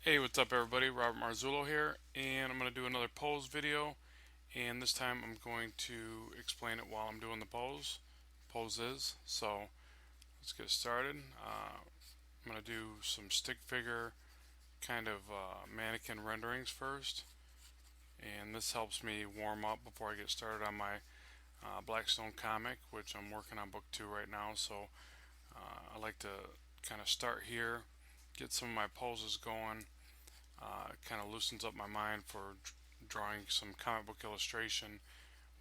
Hey, what's up everybody? Robert Marzullo here, and I'm going to do another pose video, and this time I'm going to explain it while I'm doing the poses. So let's get started. I'm going to do some stick figure kind of mannequin renderings first, and this helps me warm up before I get started on my Blackstone comic, which I'm working on book 2 right now. So I like to kind of start here, get some of my poses going. Kind of loosens up my mind for drawing some comic book illustration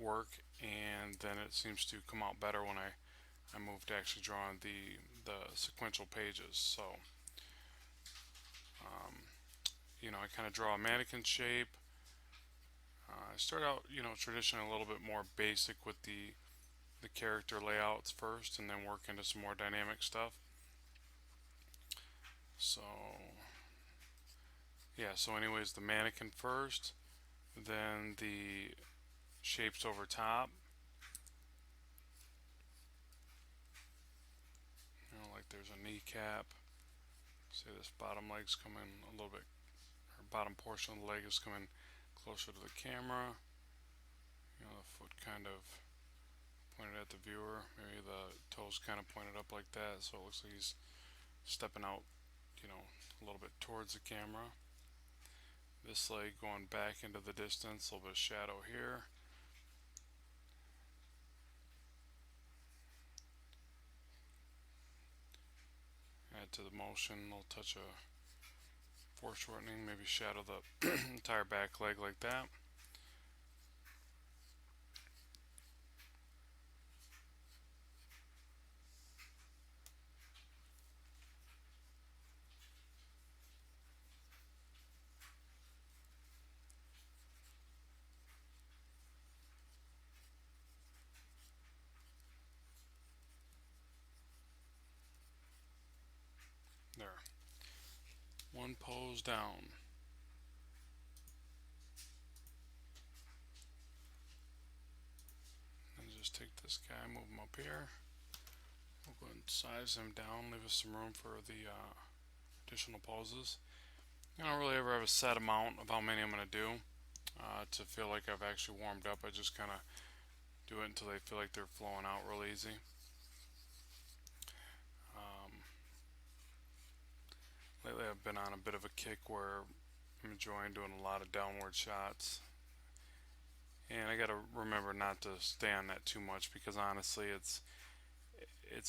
work, and then it seems to come out better when I move to actually drawing the sequential pages. So I kind of draw a mannequin shape. I start out traditionally a little bit more basic with the character layouts first, and then work into some more dynamic stuff. So yeah, so anyways, the mannequin first, then the shapes over top. Like there's a kneecap. Say this bottom leg's coming a little bit, or bottom portion of the leg is coming closer to the camera. The foot kind of pointed at the viewer. Maybe the toes kind of pointed up like that, so it looks like he's stepping out, a little bit towards the camera. This leg going back into the distance, a little bit of shadow here. Add to the motion, a little touch of foreshortening, maybe shadow the entire back leg like that. There. One pose down. And just take this guy, move him up here. We'll go ahead and size him down, leave us some room for the additional poses. I don't really ever have a set amount of how many I'm going to do to feel like I've actually warmed up. I just kind of do it until they feel like they're flowing out real easy. Um, Lately I've been on a bit of a kick where I'm enjoying doing a lot of downward shots. And I got to remember not to stay on that too much, because honestly it's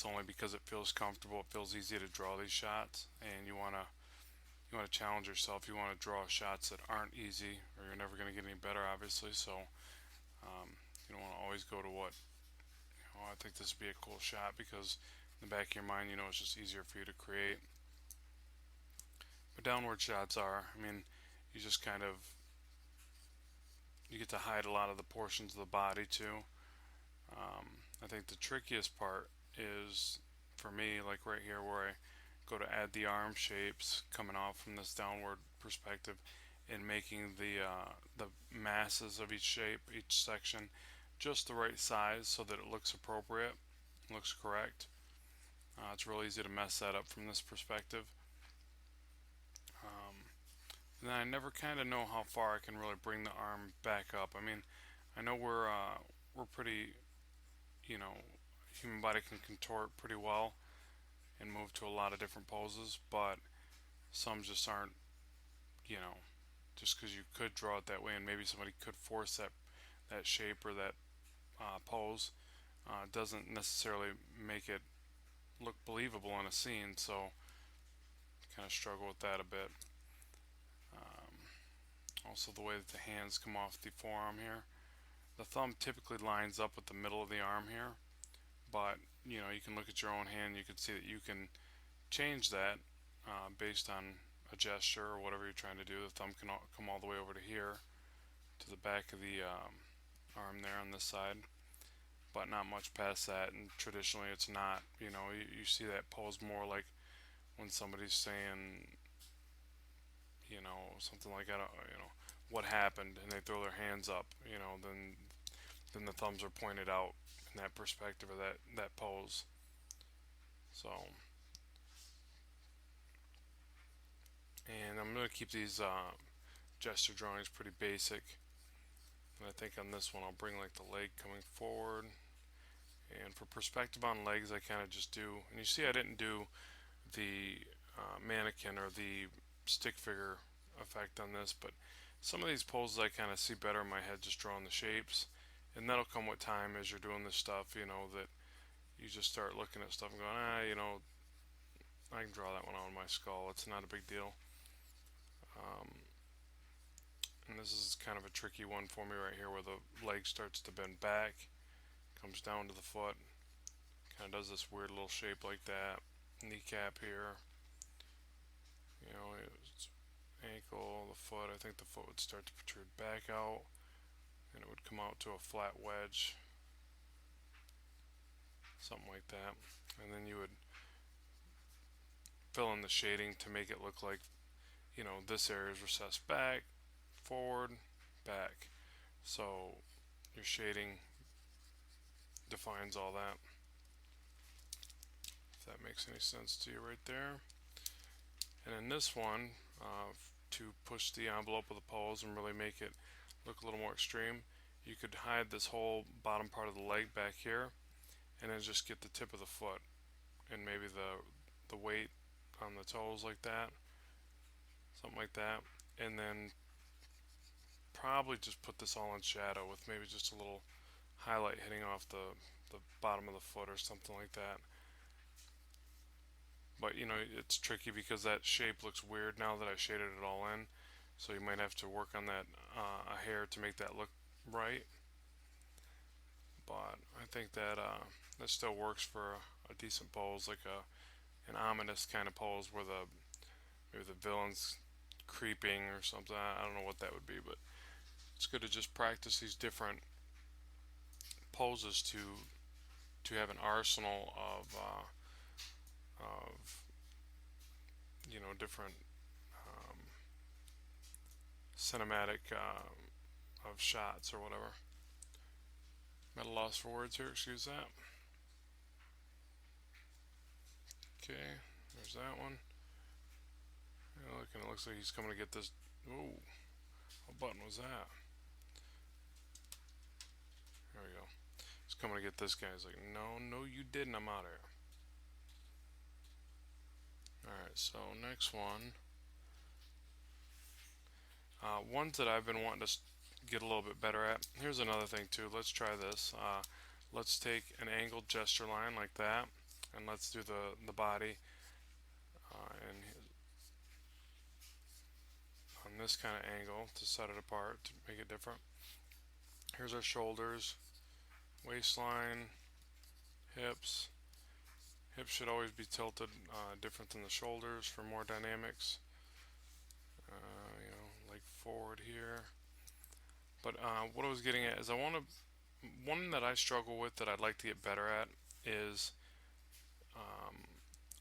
only because it feels comfortable, it feels easy to draw these shots, and you want to challenge yourself. You want to draw shots that aren't easy, or you're never going to get any better, obviously. So you don't want to always go to what I think this would be a cool shot, because in the back of your mind, it's just easier for you to create. But downward shots are, you just kind of you get to hide a lot of the portions of the body too. I think the trickiest part is for me, like right here where I go to add the arm shapes coming off from this downward perspective, and making the masses of each shape, each section, just the right size so that it looks appropriate, looks correct. It's real easy to mess that up from this perspective. And then I never kind of know how far I can really bring the arm back up. I know we're pretty, you know, human body can contort pretty well and move to a lot of different poses, but some just aren't, you know, just because you could draw it that way, and maybe somebody could force that shape or that pose, doesn't necessarily make it look believable in a scene. So kind of struggle with that a bit. Also, the way that the hands come off the forearm here. The thumb typically lines up with the middle of the arm here, but you can look at your own hand. You can see that you can change that based on a gesture or whatever you're trying to do. The thumb can come all the way over to here, to the back of the arm there on this side, but not much past that. And traditionally, it's not. You see that pose more like when somebody's saying, something like, I don't, what happened, and they throw their hands up. Then the thumbs are pointed out in that perspective of that pose. So, and I'm going to keep these gesture drawings pretty basic. And I think on this one I'll bring like the leg coming forward. And for perspective on legs, I kind of just do, and you see I didn't do the mannequin or the stick figure effect on this, but some of these poses I kind of see better in my head just drawing the shapes. And that'll come with time as you're doing this stuff, that you just start looking at stuff and going, I can draw that one on my skull. It's not a big deal. And this is kind of a tricky one for me right here where the leg starts to bend back, comes down to the foot, kind of does this weird little shape like that. Kneecap here, it's ankle, the foot. I think the foot would start to protrude back out and it would come out to a flat wedge, something like that. And then you would fill in the shading to make it look like, this area is recessed back, forward, back. So your shading defines all that. If that makes any sense to you right there. And in this one, to push the envelope of the pose and really make it look a little more extreme, you could hide this whole bottom part of the leg back here and then just get the tip of the foot and maybe the weight on the toes like that, something like that, and then probably just put this all in shadow with maybe just a little highlight hitting off the bottom of the foot or something like that. But it's tricky because that shape looks weird now that I shaded it all in, so you might have to work on that a hair to make that look right. But I think that that still works for a decent pose, like an ominous kind of pose where maybe the villain's creeping or something. I don't know what that would be, but it's good to just practice these different poses to have an arsenal of different cinematic of shots or whatever. I'm at a loss for words here, excuse that. Okay, there's that one. And it looks like he's coming to get this. Ooh, what button was that? There we go. He's coming to get this guy. He's like, no, you didn't. I'm out of here. Alright, so next one. Ones that I've been wanting to get a little bit better at. Here's another thing too. Let's try this. Let's take an angled gesture line like that, and let's do the body. And on this kind of angle to set it apart to make it different. Here's our shoulders, waistline, hips. Hips should always be tilted different than the shoulders for more dynamics. Like forward here. But what I was getting at is one that I struggle with that I'd like to get better at is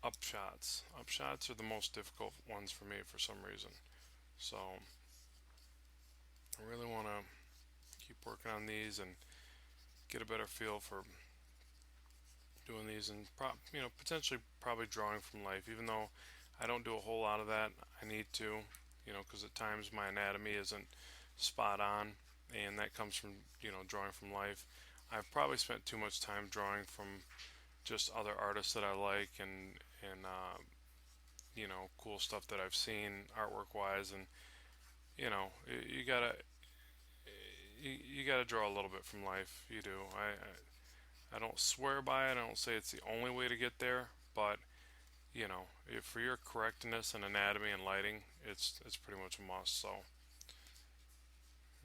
upshots. Upshots are the most difficult ones for me for some reason. So I really want to keep working on these and get a better feel for doing these and potentially probably drawing from life, even though I don't do a whole lot of that. I need to, because at times my anatomy isn't spot on, and that comes from drawing from life. I've probably spent too much time drawing from just other artists that I like and cool stuff that I've seen artwork wise, and you gotta draw a little bit from life. You do. I don't swear by it. I don't say it's the only way to get there, but for your correctness and anatomy and lighting, it's pretty much a must. So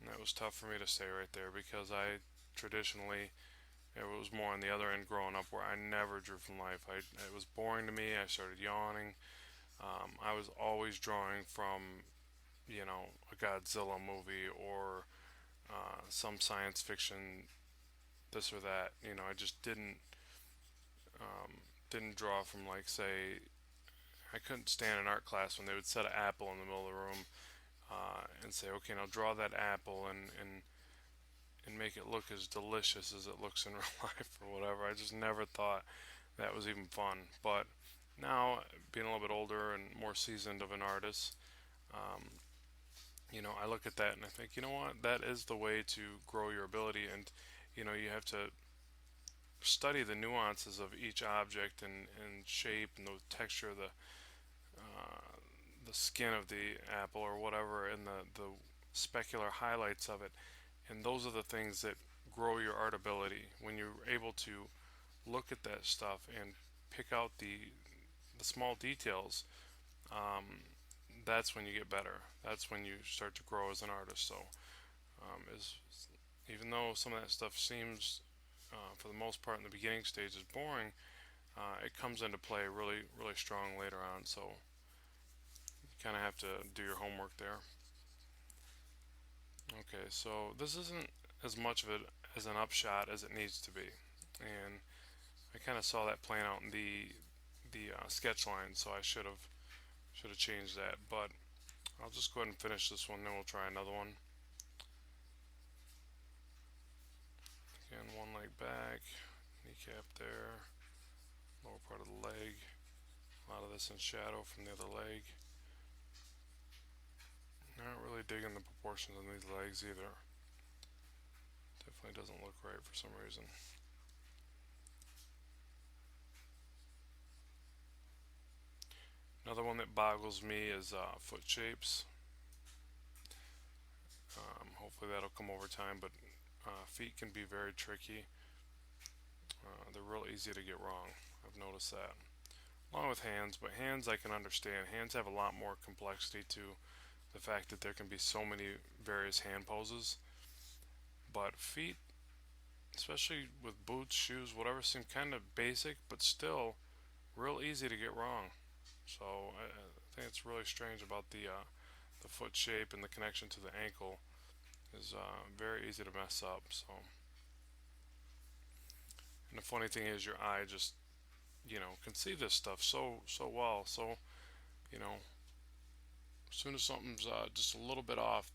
and that was tough for me to say right there because I traditionally, it was more on the other end growing up where I never drew from life. It was boring to me. I started yawning. I was always drawing from a Godzilla movie or some science fiction, this or that. I just didn't draw from, like, say, I couldn't stand an art class when they would set an apple in the middle of the room and say, okay, now draw that apple and make it look as delicious as it looks in real life or whatever. I just never thought that was even fun. But now, being a little bit older and more seasoned of an artist, Um, I look at that and I think, you know what, that is the way to grow your ability. And you have to study the nuances of each object and shape and the texture of the skin of the apple or whatever, and the specular highlights of it. And those are the things that grow your art ability. When you're able to look at that stuff and pick out the small details, um, that's when you get better. That's when you start to grow as an artist. So, is even though some of that stuff seems, for the most part, in the beginning stages boring, it comes into play really, really strong later on. So you kind of have to do your homework there. Okay, so this isn't as much of it as an upshot as it needs to be, and I kind of saw that playing out in the sketch line, so I should have changed that. But I'll just go ahead and finish this one, then we'll try another one. Again, one leg back, kneecap there, lower part of the leg. A lot of this in shadow from the other leg. Not really digging the proportions on these legs either. Definitely doesn't look right for some reason. Another one that boggles me is foot shapes. Hopefully that'll come over time, but feet can be very tricky. They're real easy to get wrong. I've noticed that. Along with hands, but hands I can understand. Hands have a lot more complexity to the fact that there can be so many various hand poses. But feet, especially with boots, shoes, whatever, seem kind of basic, but still real easy to get wrong. So I think it's really strange about the foot shape and the connection to the ankle is very easy to mess up. So, and the funny thing is, your eye just can see this stuff so well. So you know, as soon as something's just a little bit off,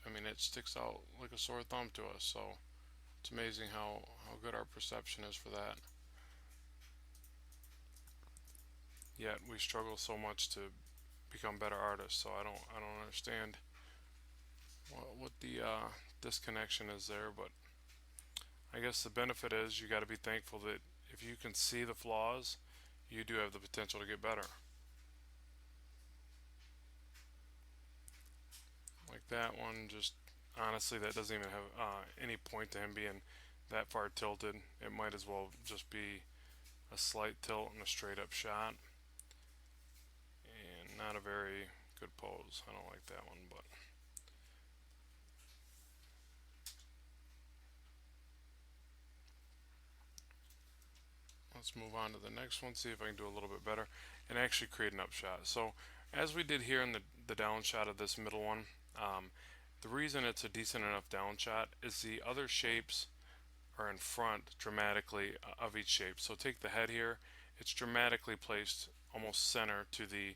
I mean, it sticks out like a sore thumb to us. So it's amazing how good our perception is for that. Yet we struggle so much to become better artists. So I don't understand what the disconnection is there. But I guess the benefit is you got to be thankful that if you can see the flaws, you do have the potential to get better. Like that one, just honestly, that doesn't even have any point to him being that far tilted. It might as well just be a slight tilt and a straight up shot, and not a very good pose. I don't like that one, but let's move on to the next one, see if I can do a little bit better and actually create an upshot. So as we did here in the down shot of this middle one, the reason it's a decent enough down shot is the other shapes are in front dramatically of each shape. So take the head here, it's dramatically placed almost center to the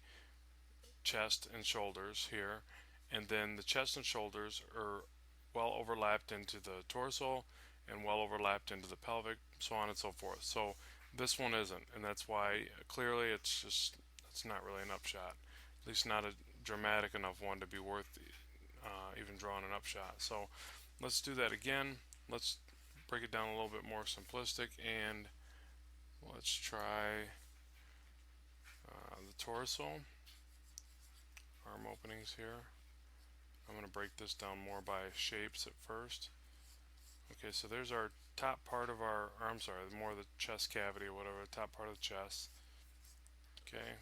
chest and shoulders here, and then the chest and shoulders are well overlapped into the torso and well overlapped into the pelvic, so on and so forth. So this one isn't, and that's why clearly it's not really an upshot, at least not a dramatic enough one to be worth even drawing an upshot. So let's do that again. Let's break it down a little bit more simplistic, and let's try the torso, arm openings here. I'm going to break this down more by shapes at first. Okay, so there's our top part of our, or I'm sorry, more the chest cavity or whatever, top part of the chest. Okay,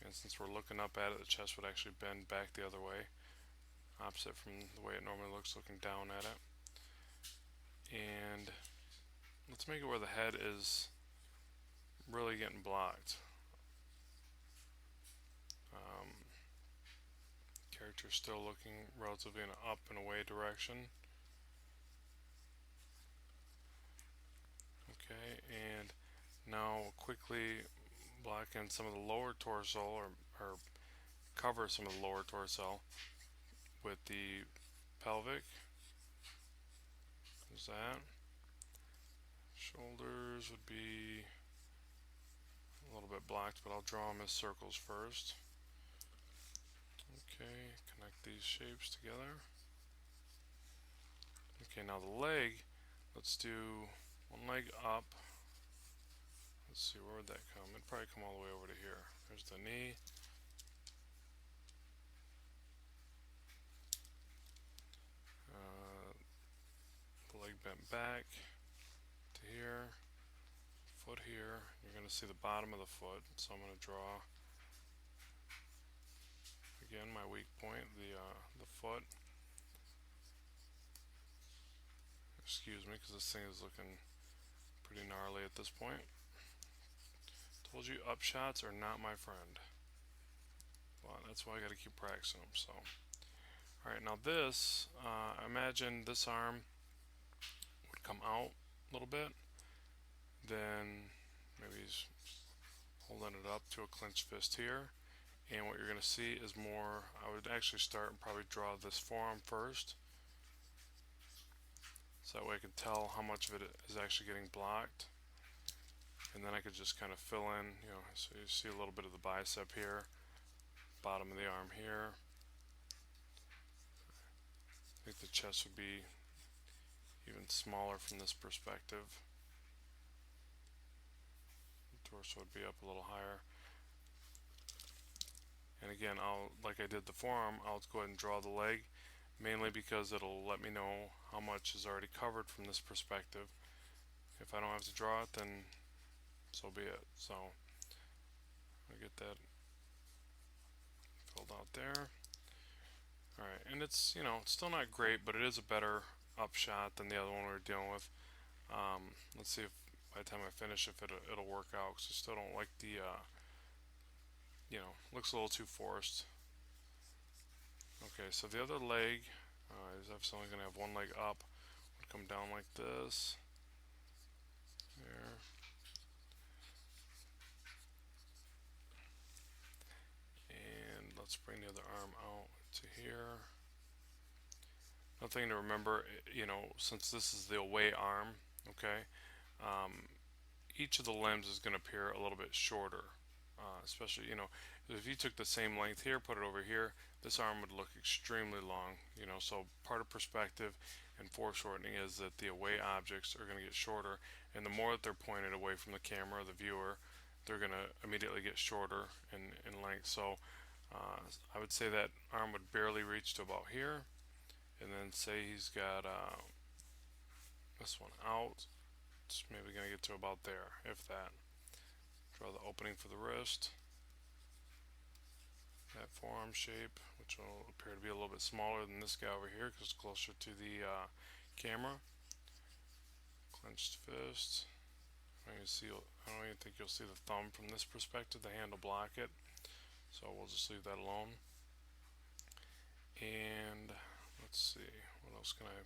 and since we're looking up at it, the chest would actually bend back the other way, opposite from the way it normally looks looking down at it. And let's make it where the head is really getting blocked. Character still looking relatively in an up and away direction. Okay, and now we'll quickly block in some of the lower torso, or cover some of the lower torso with the pelvic. There's that. Shoulders would be a little bit blocked, but I'll draw them as circles first. these shapes together. Okay, now the leg, let's do one leg up. Let's see, where would that come? It'd probably come all the way over to here. There's the knee. The leg bent back to here. Foot here. You're going to see the bottom of the foot. So I'm going to draw, again, my weak point, the foot. Excuse me, because this thing is looking pretty gnarly at this point. Told you upshots are not my friend. Well, that's why I got to keep practicing them. So, all right, now this, imagine this arm would come out a little bit. Then maybe he's holding it up to a clenched fist here. And what you're going to see is more, I would actually start and probably draw this forearm first. So that way I can tell how much of it is actually getting blocked. And then I could just kind of fill in, so you see a little bit of the bicep here, bottom of the arm here. I think the chest would be even smaller from this perspective. The torso would be up a little higher. And again, like I did the forearm, I'll go ahead and draw the leg, mainly because it'll let me know how much is already covered from this perspective. If I don't have to draw it, then so be it. So I get that filled out there. Alright, and it's, it's still not great, but it is a better upshot than the other one we were dealing with. Let's see if by the time I finish, if it'll work out, because I still don't like the, looks a little too forced. Okay, so the other leg is obviously only going to have one leg up. Would come down like this. There. And let's bring the other arm out to here. Another thing to remember, since this is the away arm, okay, each of the limbs is going to appear a little bit shorter. Especially, if you took the same length here, put it over here, this arm would look extremely long. So part of perspective and foreshortening is that the away objects are going to get shorter, and the more that they're pointed away from the camera, the viewer, they're going to immediately get shorter in length. So I would say that arm would barely reach to about here, and then say he's got this one out, it's maybe going to get to about there, if that. Draw the opening for the wrist, that forearm shape, which will appear to be a little bit smaller than this guy over here because it's closer to the camera. Clenched fist. I don't even think you'll see the thumb from this perspective. The hand will block it, so we'll just leave that alone. And let's see, what else can I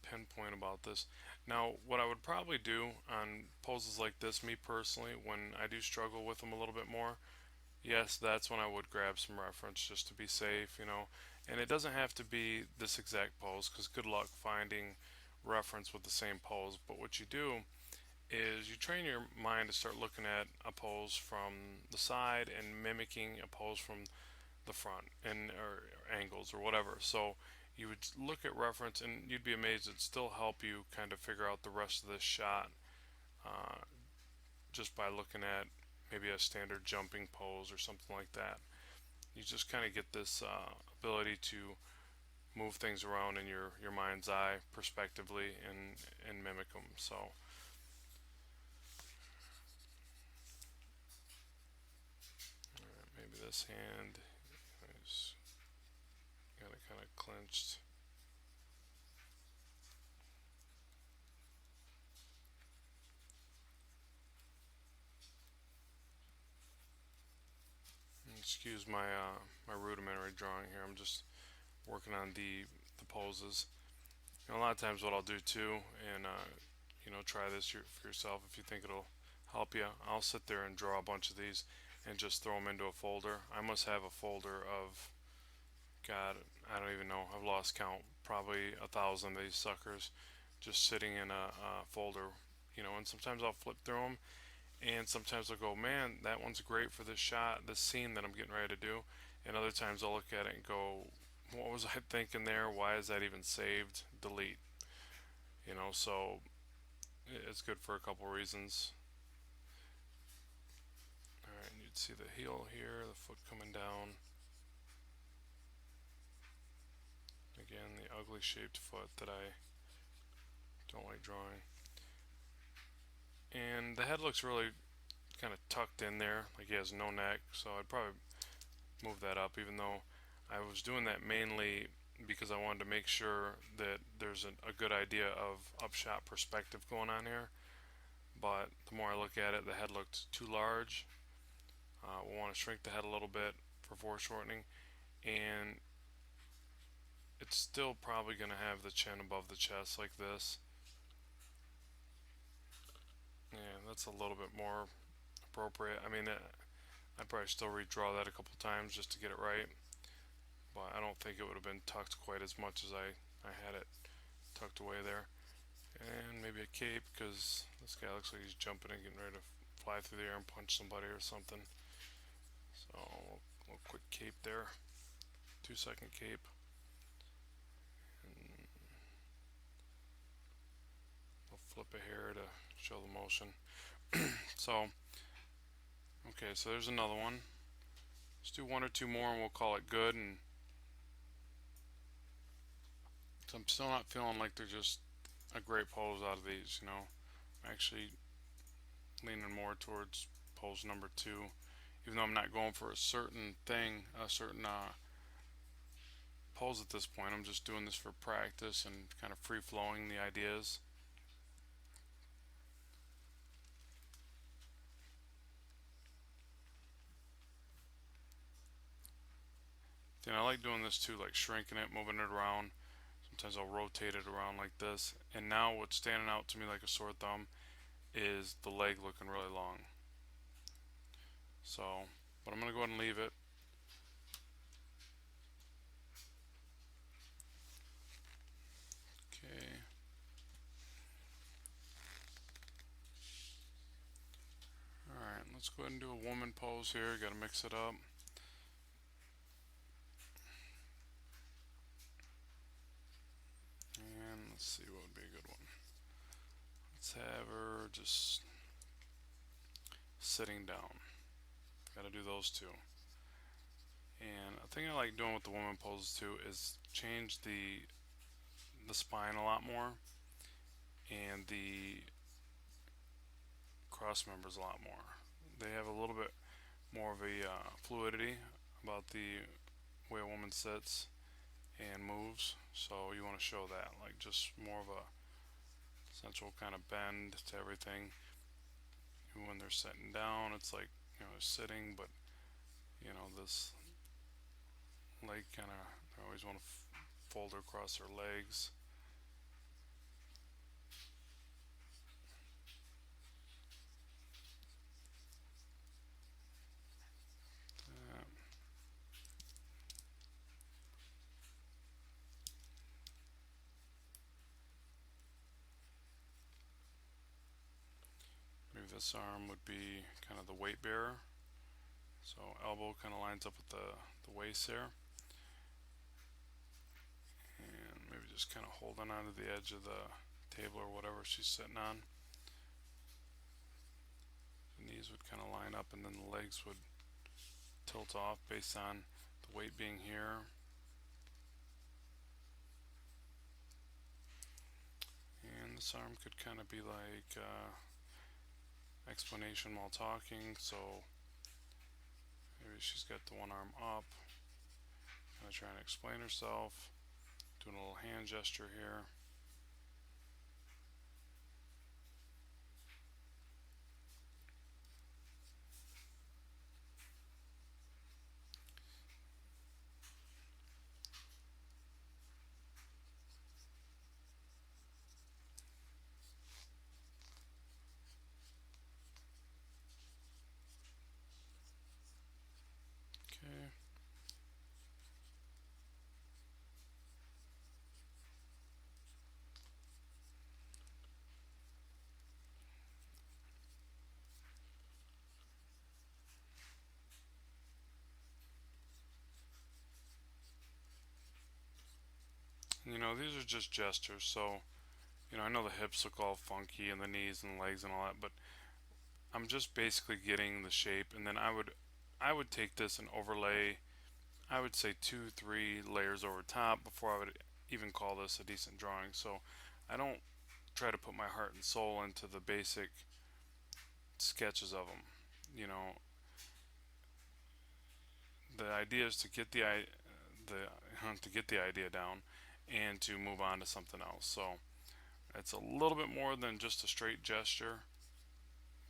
pinpoint about this? Now, what I would probably do on poses like this, me personally, when I do struggle with them a little bit more, yes, that's when I would grab some reference just to be safe, and it doesn't have to be this exact pose, because good luck finding reference with the same pose. But what you do is you train your mind to start looking at a pose from the side and mimicking a pose from the front, or angles or whatever. So you would look at reference and you'd be amazed, it'd still help you kind of figure out the rest of this shot just by looking at maybe a standard jumping pose or something like that. You just kind of get this ability to move things around in your mind's eye prospectively and mimic them. So maybe this hand is got it kind of clenched. Excuse my my rudimentary drawing here. I'm just working on the poses. A lot of times what I'll do too, and try this for yourself if you think it'll help you. I'll sit there and draw a bunch of these and just throw them into a folder. I must have a folder of, God, I don't even know, I've lost count, probably 1,000 of these suckers just sitting in a folder, and sometimes I'll flip through them, and sometimes I'll go, man, that one's great for this shot, this scene that I'm getting ready to do, and other times I'll look at it and go, what was I thinking there? Why is that even saved? Delete. So it's good for a couple reasons. Alright, you'd see the heel here, the foot coming down. Again, the ugly shaped foot that I don't like drawing. And the head looks really kind of tucked in there, like he has no neck, so I'd probably move that up, even though I was doing that mainly because I wanted to make sure that there's a good idea of upshot perspective going on here. But the more I look at it, the head looked too large. We'll want to shrink the head a little bit for foreshortening, and it's still probably going to have the chin above the chest like this. Yeah, that's a little bit more appropriate. I mean, I'd probably still redraw that a couple times just to get it right, but I don't think it would have been tucked quite as much as I had it tucked away there. And maybe a cape, because this guy looks like he's jumping and getting ready to fly through the air and punch somebody or something. So a little quick cape there, 2-second cape. And I'll flip a hair to show the motion. So, okay, so there's another one. Let's do one or two more and we'll call it good. And so I'm still not feeling like they're just a great pose out of these, I'm actually leaning more towards pose number 2, even though I'm not going for a certain thing, a certain pose at this point. I'm just doing this for practice and kind of free flowing the ideas. Then I like doing this too, like shrinking it, moving it around. Sometimes I'll rotate it around like this. And now what's standing out to me like a sore thumb is the leg looking really long. So, but I'm going to go ahead and leave it. Okay. Alright, let's go ahead and do a woman pose here. Got to mix it up. And let's see what would be a good one. Let's have her just sitting down. Got to do those two. And a thing I like doing with the woman poses too is change the spine a lot more and the cross members a lot more. They have a little bit more of a fluidity about the way a woman sits and moves, so you want to show that, like just more of a central kind of bend to everything. And when they're sitting down, it's like they're sitting, but this leg kind of, they always want to fold across their legs. Maybe this arm would be kind of the weight bearer. So elbow kind of lines up with the waist there. And maybe just kind of holding onto the edge of the table or whatever she's sitting on. The knees would kind of line up and then the legs would tilt off based on the weight being here. And this arm could kind of be like explanation while talking, so maybe she's got the one arm up, kind of trying to explain herself, doing a little hand gesture here. Okay. These are just gestures. So, I know the hips look all funky and the knees and the legs and all that, but I'm just basically getting the shape, and then I would take this and overlay, I would say 2, 3 layers over top before I would even call this a decent drawing. So I don't try to put my heart and soul into the basic sketches of them. You know, the idea is to get to get the idea down and to move on to something else. So it's a little bit more than just a straight gesture,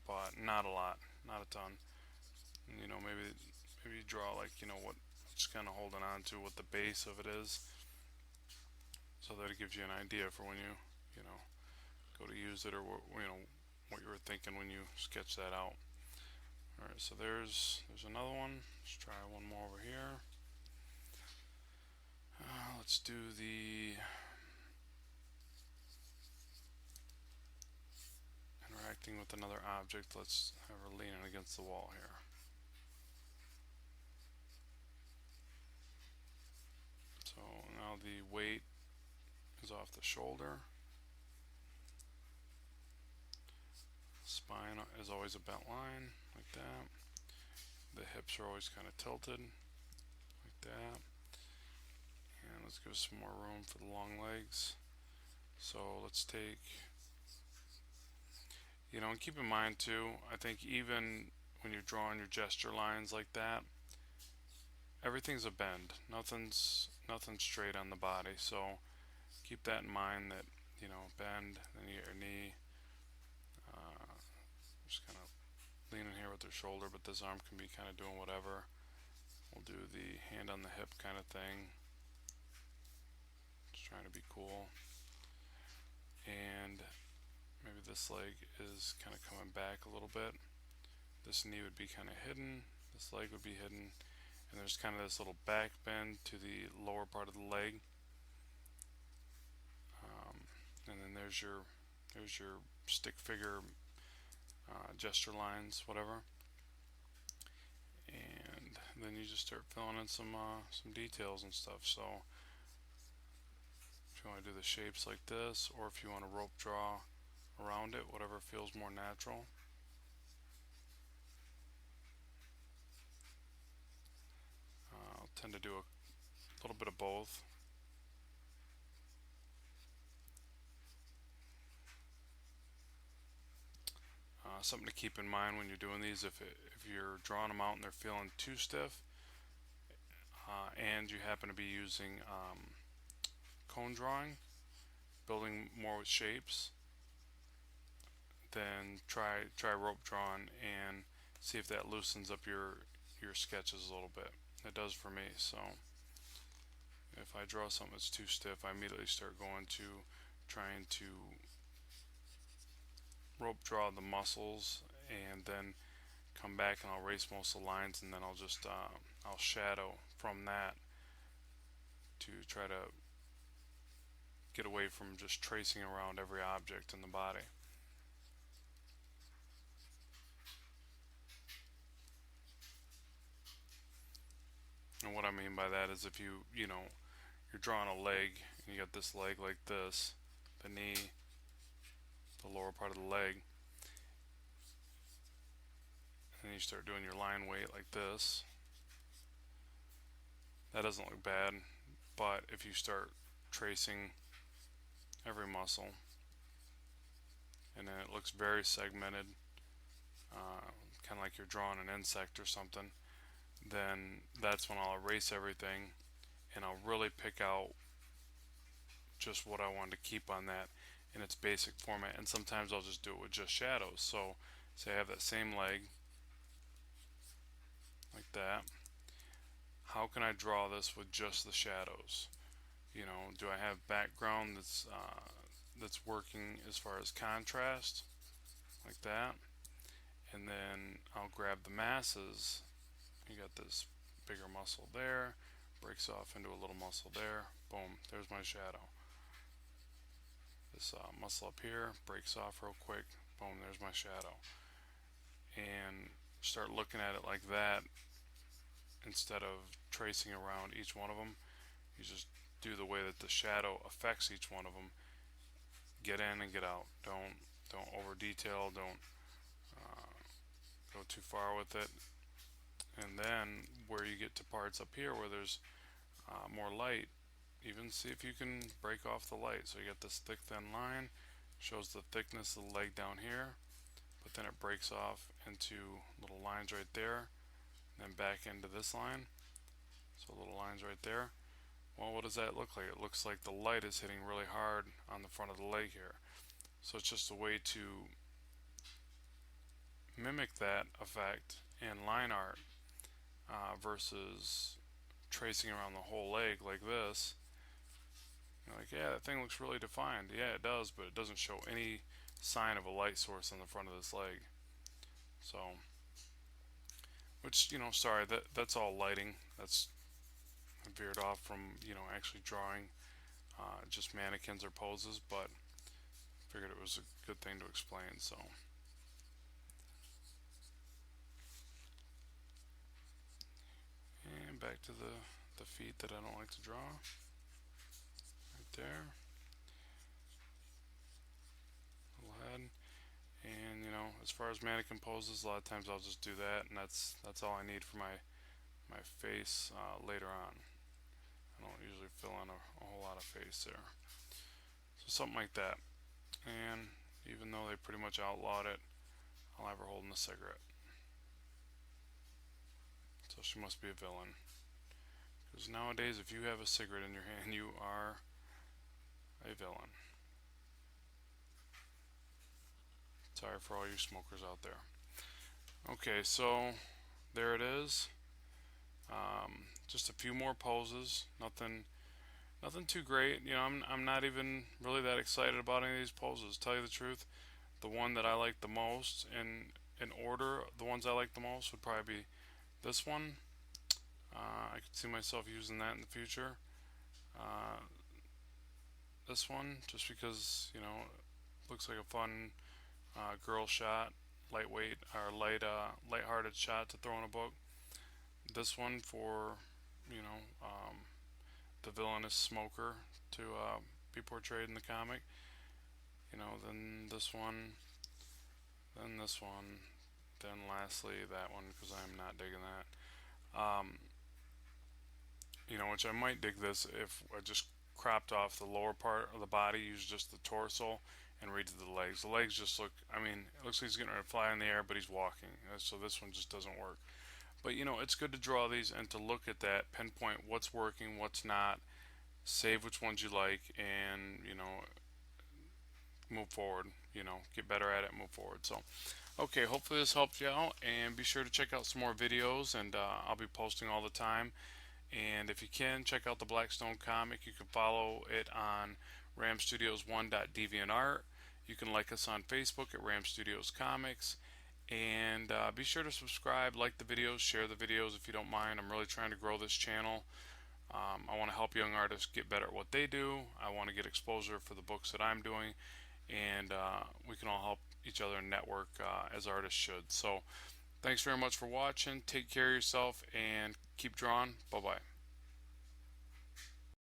but not a lot, not a ton. Maybe you draw like what just kind of holding on to what the base of it is, so that it gives you an idea for when you know go to use it, or what you were thinking when you sketch that out. All right, so there's another one. Let's try one more over here. Let's do the interacting with another object. Let's have her leaning against the wall here. So now the weight is off the shoulder. Spine is always a bent line, like that. The hips are always kind of tilted, like that. And let's give some more room for the long legs. So let's take, and keep in mind too, I think even when you're drawing your gesture lines like that, everything's a bend. Nothing's straight on the body. So keep that in mind, that bend, then you get your knee. Just kind of leaning here with their shoulder, but this arm can be kind of doing whatever. We'll do the hand on the hip kind of thing. Just trying to be cool. And maybe this leg is kind of coming back a little bit. This knee would be kind of hidden. This leg would be hidden. And there's kind of this little back bend to the lower part of the leg. And then there's your stick figure gesture lines, whatever. And then you just start filling in some details and stuff. So if you want to do the shapes like this, or if you want to rope draw around it, whatever feels more natural. I'll tend to do a little bit of both. Something to keep in mind when you're doing these, if you're drawing them out and they're feeling too stiff, and you happen to be using cone drawing, building more with shapes, then try rope drawing and see if that loosens up your sketches a little bit. It does for me. So if I draw something that's too stiff, I immediately start going to trying to rope draw the muscles, and then come back and I'll erase most of the lines, and then I'll just I'll shadow from that to try to get away from just tracing around every object in the body. And what I mean by that is, if you're drawing a leg and you got this leg like this, the knee, the lower part of the leg, and you start doing your line weight like this, that doesn't look bad. But if you start tracing every muscle, and then it looks very segmented, kind of like you're drawing an insect or something, then that's when I'll erase everything and I'll really pick out just what I want to keep on that in its basic format. And sometimes I'll just do it with just shadows. So say I have that same leg like that. How can I draw this with just the shadows? Do I have background that's working as far as contrast, like that? And then I'll grab the masses. You got this bigger muscle there, breaks off into a little muscle there. Boom, there's my shadow. This muscle up here breaks off real quick. Boom, there's my shadow. And start looking at it like that, instead of tracing around each one of them. You just do the way that the shadow affects each one of them. Get in and get out. Don't over detail. Don't go too far with it. And then where you get to parts up here where there's more light, even see if you can break off the light. So you got this thick thin line, shows the thickness of the leg down here, but then it breaks off into little lines right there, and then back into this line. So little lines right there. Well, what does that look like? It looks like the light is hitting really hard on the front of the leg here. So it's just a way to mimic that effect in line art versus tracing around the whole leg like this. You're like, yeah, that thing looks really defined. Yeah, it does, but it doesn't show any sign of a light source on the front of this leg. So, which, sorry, that's all lighting. That's veered off from, actually drawing just mannequins or poses, but figured it was a good thing to explain. So, and back to the feet that I don't like to draw. Right there. Little head. And as far as mannequin poses, a lot of times I'll just do that, and that's all I need for my face later on. I don't usually fill in a whole lot of face there. So something like that. And even though they pretty much outlawed it, I'll have her holding a cigarette. So she must be a villain. Because nowadays, if you have a cigarette in your hand, you are a villain. Sorry for all you smokers out there. Okay, so there it is. Just a few more poses. Nothing too great. I'm not even really that excited about any of these poses. To tell you the truth, the one that I like the most in order, the ones I like the most would probably be this one. I could see myself using that in the future. This one, just because it looks like a fun girl shot, lightweight or light-hearted shot to throw in a book. This one for the villainous smoker to be portrayed in the comic. Then this one, then this one, then lastly that one because I'm not digging that. Which I might dig this if I just cropped off the lower part of the body, used just the torso, and redid the legs. The legs just look, it looks like he's getting ready to fly in the air, but he's walking. So this one just doesn't work. But it's good to draw these and to look at that, pinpoint what's working, what's not, save which ones you like, and move forward. Get better at it, move forward. So, okay, hopefully this helped you out, and be sure to check out some more videos, and I'll be posting all the time. And if you can, check out the Blackstone comic. You can follow it on ramstudios1.deviantart. You can like us on Facebook at Ram Studios Comics. And be sure to subscribe, like the videos, share the videos if you don't mind. I'm really trying to grow this channel. I want to help young artists get better at what they do. I want to get exposure for the books that I'm doing. And we can all help each other network as artists should. So thanks very much for watching. Take care of yourself and keep drawing. Bye-bye.